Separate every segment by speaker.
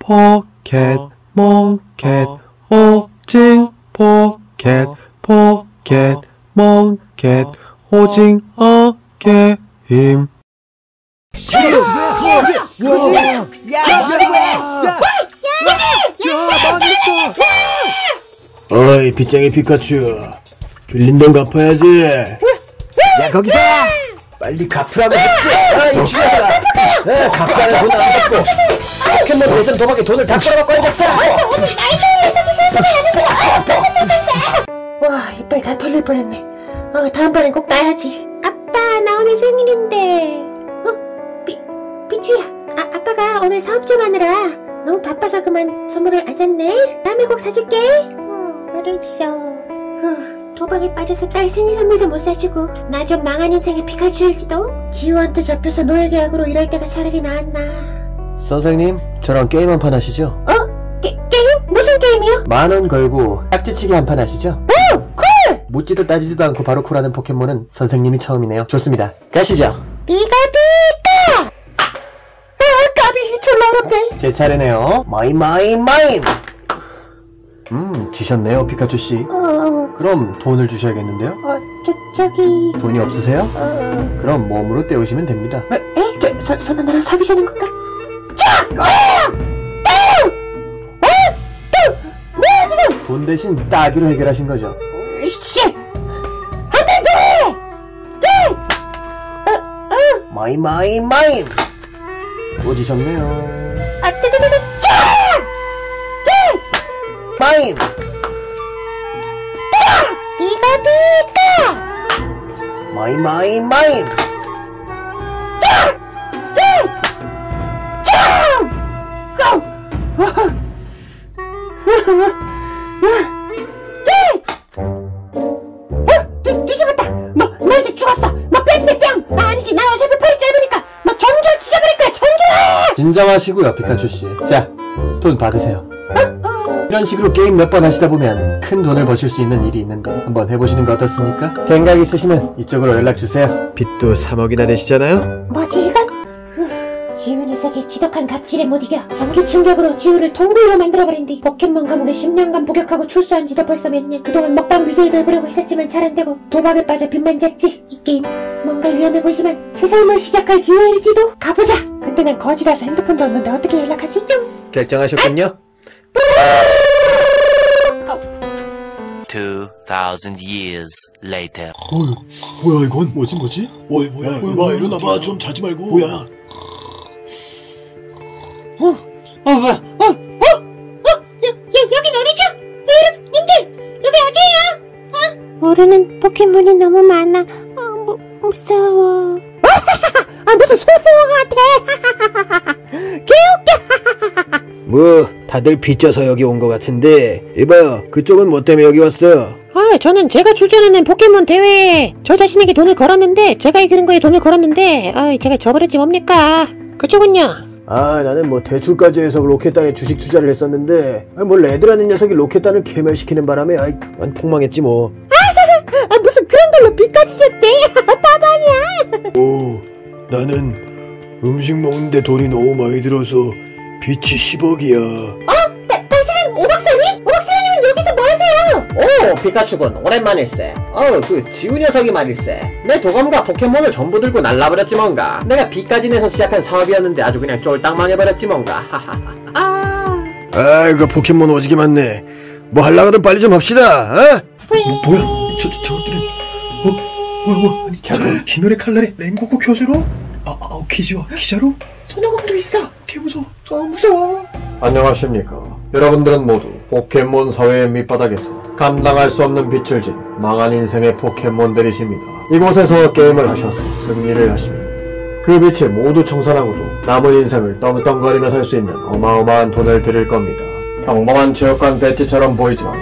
Speaker 1: 포켓 몬켓 오징 포켓 포켓 몬켓 오징어게 힘.
Speaker 2: 어이 빗장이 피카츄, 빌린 돈 갚아야지.
Speaker 3: 야 거기서 빨리 갚으라고 했지. 이 주자들아, 갚으라는 돈 안 갚고 포켓몬 대전 도박에 돈을 다 끌어갖고 앉았어.
Speaker 4: 오늘 나이트에서 실수가 아니었어. 와, 이빨 다 털릴 뻔했네. 다음번엔 꼭 따야지. 아빠, 나 오늘 생일인데. 비추야, 아빠가 오늘 사업 좀 하느라 너무 바빠서 그만 선물을 안 샀네. 다음에 꼭 사줄게. 알았어. 도박에 빠져서 딸 생일 선물도 못 사주고 나 좀 망한 인생의 피카츄일지도. 지우한테 잡혀서 노예계약으로 일할 때가 차라리 나았나.
Speaker 1: 선생님, 저랑 게임 한 판 하시죠?
Speaker 4: 게임? 무슨 게임이요?
Speaker 1: 10,000원 걸고 딱지치기 한 판 하시죠?
Speaker 4: 오! 콜!
Speaker 1: 묻지도 따지지도 않고 바로 콜하는 포켓몬은 선생님이 처음이네요. 좋습니다. 가시죠.
Speaker 4: 비가! 까비, 졸라 어렵네.
Speaker 1: 제 차례네요.
Speaker 3: 마인.
Speaker 1: 지셨네요, 피카츄씨. 그럼 돈을 주셔야겠는데요?
Speaker 4: 저기...
Speaker 1: 돈이 없으세요? 그럼 몸으로 때우시면 됩니다.
Speaker 4: 설마 나랑 사귀자는 건가? 뭐야 지금?
Speaker 1: 돈 대신 따기로 해결하신 거죠?
Speaker 4: 씨! 안돼!
Speaker 3: 마인.
Speaker 1: 또 지셨네요.
Speaker 3: 마인.
Speaker 4: 비가!
Speaker 3: 마인.
Speaker 4: 뒤집었다. 너 이제 죽었어. 너 뺐네 뿅. 나 아니지. 나 어차피 팔이 짧으니까 너 전기를 찢어버릴 거야. 전기를.
Speaker 1: 진정하시고요, 피카츄씨. 자, 돈 받으세요. 이런 식으로 게임 몇 번 하시다 보면 큰 돈을 버실 수 있는 일이 있는데 한번 해보시는 거 어떻습니까? 생각 있으시면 이쪽으로 연락주세요. 빚도 3억이나 되시잖아요?
Speaker 4: 뭐지 이건? 지우 녀석의 지독한 갑질에 못 이겨 전기 충격으로 지우를 통구이로 만들어버린 뒤 포켓몬 감옥에 10년간 복역하고 출소한 지도 벌써 몇 년. 그동안 먹방 BJ도 해보려고 했었지만 잘 안되고 도박에 빠져 빚만 졌지. 이 게임 뭔가 위험해 보이지만 새 삶을 시작할 기회일지도. 가보자. 근데 난 거지라서 핸드폰도 없는데 어떻게 연락하지?
Speaker 1: 결정하셨군요?
Speaker 5: 2,000 years later.
Speaker 2: 뭐야 이건? 뭐지? 뭐야 일어나봐. 좀 자지 말고. 뭐야?
Speaker 4: 여긴 어디죠? 님들 여기 어디예요? 모르는 포켓몬이 너무 많아. 무서워. 무슨 소풍어 같아. 개웃겨.
Speaker 3: 뭐 다들 빚져서 여기 온 것 같은데 이봐요, 그쪽은 뭐 때문에 여기 왔어?
Speaker 4: 저는 제가 출전하는 포켓몬 대회에 저 자신에게 돈을 걸었는데 제가 이기는 거에 돈을 걸었는데 제가 져버렸지 뭡니까? 그쪽은요?
Speaker 3: 나는 뭐 대출까지 해서 로켓단에 주식 투자를 했었는데 뭐 레드라는 녀석이 로켓단을 괴멸시키는 바람에 폭망했지 뭐.
Speaker 4: 무슨 그런 걸로 빚까지 졌대. 빠바냐.
Speaker 2: 나는 음식 먹는데 돈이 너무 많이 들어서 빚이 10억이야.
Speaker 4: 당신은 오박사님? 오박사님은 여기서 뭐 하세요?
Speaker 1: 피카츄군, 오랜만일세. 그 지우 녀석이 말일세. 내 도감과 포켓몬을 전부 들고 날라버렸지 뭔가. 내가 빚까지 내서 시작한 사업이었는데 아주 그냥 쫄딱 망해버렸지 뭔가.
Speaker 2: 아이고 포켓몬 오지게 많네. 뭐 하려거든 빨리 좀 합시다. 뭐야? 저것들은 뭐야? 아니 저거 귀멸의 칼날에 랭고쿠 교수로? 기자로?
Speaker 4: 손오공도 있어.
Speaker 2: 개 무서워. 무서워.
Speaker 1: 안녕하십니까. 여러분들은 모두 포켓몬 사회의 밑바닥에서 감당할 수 없는 빚을 진 망한 인생의 포켓몬들이십니다. 이곳에서 게임을 하셔서 승리를 하시면 그 빚을 모두 청산하고도 남은 인생을 떵떵거리며 살 수 있는 어마어마한 돈을 드릴 겁니다. 평범한 체육관 배지처럼 보이지만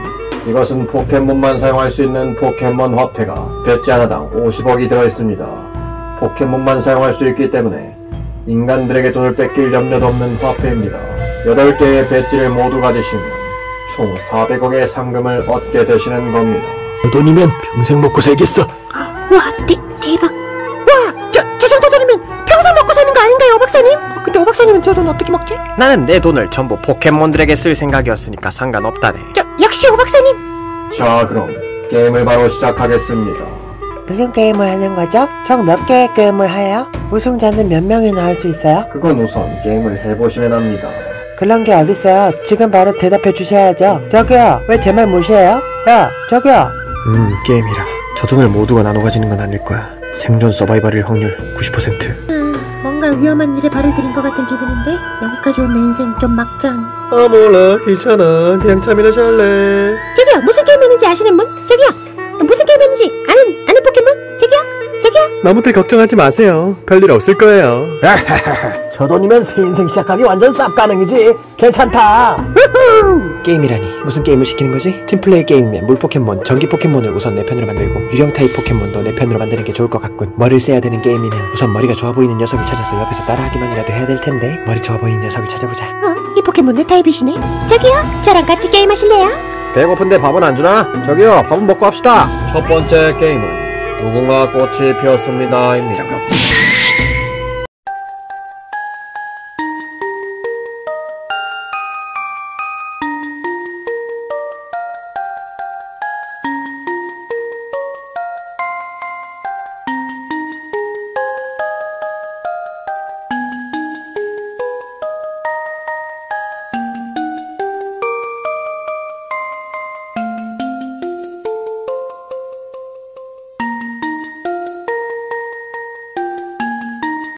Speaker 1: 이것은 포켓몬만 사용할 수 있는 포켓몬 화폐가 배지 하나당 50억이 들어있습니다. 포켓몬만 사용할 수 있기 때문에 인간들에게 돈을 뺏길 염려도 없는 화폐입니다. 8개의 배지를 모두 가지시면 총 400억의 상금을 얻게 되시는 겁니다.
Speaker 2: 그 돈이면 평생 먹고 살겠어.
Speaker 4: 와, 대박. 와, 저 정도 돈이면 평생 먹고 사는 거 아닌가요, 박사님? 근데 박사님은 저 돈 어떻게 먹지?
Speaker 3: 나는 내 돈을 전부 포켓몬들에게 쓸 생각이었으니까 상관없다네.
Speaker 4: 역시 오 박사님.
Speaker 1: 자, 그럼 게임을 바로 시작하겠습니다.
Speaker 4: 무슨 게임을 하는 거죠? 총 몇 개의 게임을 해요? 우승자는 몇 명이 나올 수 있어요?
Speaker 1: 그건 우선 게임을 해보시면 합니다.
Speaker 4: 그런 게 어딨어요? 지금 바로 대답해 주셔야죠. 저기요, 왜 제 말 무시해요? 야, 저기요.
Speaker 2: 게임이라 저 돈을 모두가 나눠 가지는 건 아닐 거야. 생존 서바이벌일 확률 90%.
Speaker 4: 뭔가 위험한 일에 발을 들인 것 같은 기분인데 여기까지 온 내 인생 좀 막장.
Speaker 2: 아 몰라 귀찮아 그냥 참이나 잘래.
Speaker 4: 저기요, 무슨 게임 했는지 아시는 분? 저기요, 무슨 게임 했는지 아는 포켓몬? 저기요.
Speaker 2: 너무들 걱정하지 마세요. 별일 없을 거예요.
Speaker 3: 저 돈이면 새 인생 시작하기 완전 쌉 가능이지. 괜찮다. 게임이라니 무슨 게임을 시키는 거지? 팀플레이 게임이면 물 포켓몬, 전기 포켓몬을 우선 내 편으로 만들고 유령 타입 포켓몬도 내 편으로 만드는 게 좋을 것 같군. 머리를 써야 되는 게임이면 우선 머리가 좋아 보이는 녀석을 찾아서 옆에서 따라하기만이라도 해야 될 텐데 머리 좋아 보이는 녀석을 찾아보자.
Speaker 4: 이 포켓몬 내 타입이시네. 저기요, 저랑 같이 게임 하실래요?
Speaker 3: 배고픈데 밥은 안 주나? 저기요 밥은 먹고 합시다.
Speaker 1: 첫 번째 게임은 무궁화 꽃이 피었습니다입니다.